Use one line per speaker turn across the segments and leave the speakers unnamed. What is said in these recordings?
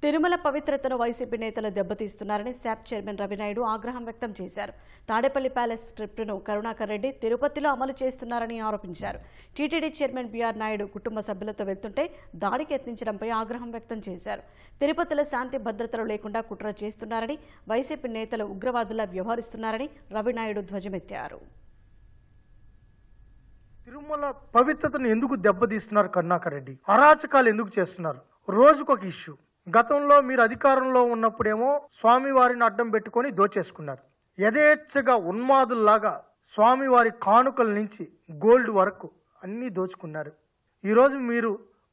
తిరుమల పవిత్రతను వైసీపీ నేతలు దెబ్బతీస్తున్నారని SAAP chairman Ravi Naidu ఆగ్రహం వ్యక్తం చేశారు. తాడేపల్లి ప్యాలెస్ స్క్రిప్టును కరుణాకర్ రెడ్డి తిరుపతిలో అమలు చేస్తున్నారని ఆరోపించారు. టీటీడీ చైర్మన్ బీఆర్ నాయుడు కుటుంబ సభ్యులతో వెళ్తుంటే దాడికి యత్నించడంపై ఆగ్రహం వ్యక్తం చేశారు. తిరుపతిలో శాంతి భద్రతలు లేకుండా కుట్ర చేస్తున్నారని, వైసీపీ నేతలు ఉగ్రవాదులా వ్యవహరిస్తున్నారని రవినాయుడు ధ్వజమెత్తారు.
తిరుమల పవిత్రతను ఎందుకు దెబ్బతీస్తున్నారు కరుణాకర్ రెడ్డి? అరాచకాలు ఎందుకు చేస్తున్నారు? రోజుకొక ఇష్యూ. గతంలో మీరు అధికారంలో ఉన్నప్పుడేమో స్వామివారిని అడ్డం పెట్టుకొని దోచేసుకున్నారు. యథేచ్ఛగా ఉన్మాదుల్లాగా స్వామివారి కానుకల నుంచి గోల్డ్ వరకు అన్నీ దోచుకున్నారు. ఈరోజు మీరు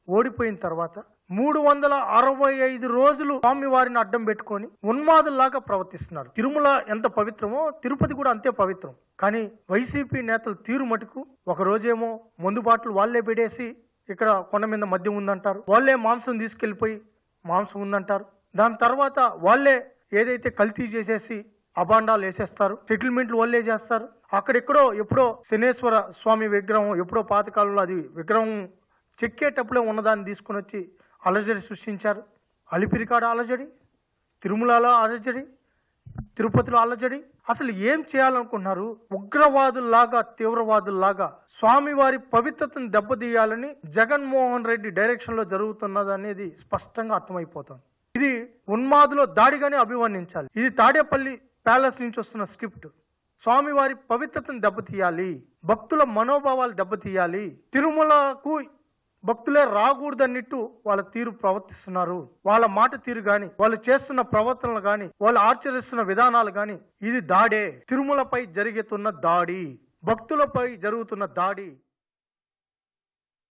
ఓడిపోయిన తర్వాత 365 రోజులు స్వామివారిని అడ్డం పెట్టుకొని ఉన్మాదుల్లాగా ప్రవర్తిస్తున్నారు. తిరుమల ఎంత పవిత్రమో తిరుపతి కూడా అంతే పవిత్రం. కానీ వైసీపీ నేతలు తీరు మటుకు ఒక రోజేమో మందు బాటలు వాళ్లే పెడేసి ఇక్కడ కొండ మీద మద్యం ఉందంటారు, వాళ్లే మాంసం తీసుకెళ్లిపోయి మాంసం ఉందంటారు. దాని తర్వాత వాళ్లే ఏదైతే కల్తీ చేసేసి అబాండాలు వేసేస్తారు, సెటిల్మెంట్లు వాళ్ళే చేస్తారు. అక్కడెక్కడో ఎప్పుడో శనేశ్వర స్వామి విగ్రహం ఎప్పుడో పాతకాలంలో అది విగ్రహం చెక్కేటప్పుడే ఉన్నదాన్ని తీసుకుని వచ్చి అలజడి సృష్టించారు. అలిపిరికాడ అలజడి, తిరుమలలో అలజడి, తిరుపతిలో అలజడి. అసలు ఏం చేయాలనుకుంటున్నారు? ఉగ్రవాదుల్లాగా తీవ్రవాదుల్లాగా స్వామివారి పవిత్రతను దెబ్బతీయాలని జగన్మోహన్ రెడ్డి డైరెక్షన్ లో జరుగుతున్నది అనేది స్పష్టంగా అర్థమైపోతుంది. ఇది ఉన్మాదులో దాడిగానే అభివర్ణించాలి. ఇది తాడేపల్లి ప్యాలెస్ నుంచి వస్తున్న స్క్రిప్ట్. స్వామివారి పవిత్రతను దెబ్బతీయాలి, భక్తుల మనోభావాలు దెబ్బతీయాలి, తిరుమలకు భక్తులే రాకూడదన్నట్టు వాళ్ళ తీరు ప్రవర్తిస్తున్నారు. వాళ్ళ మాట తీరు గాని, వాళ్ళు చేస్తున్న ప్రవర్తనలు గాని, వాళ్ళు ఆచరిస్తున్న విధానాలు గాని ఇది దాడే. తిరుమలపై జరుగుతున్న దాడి, భక్తులపై జరుగుతున్న దాడి.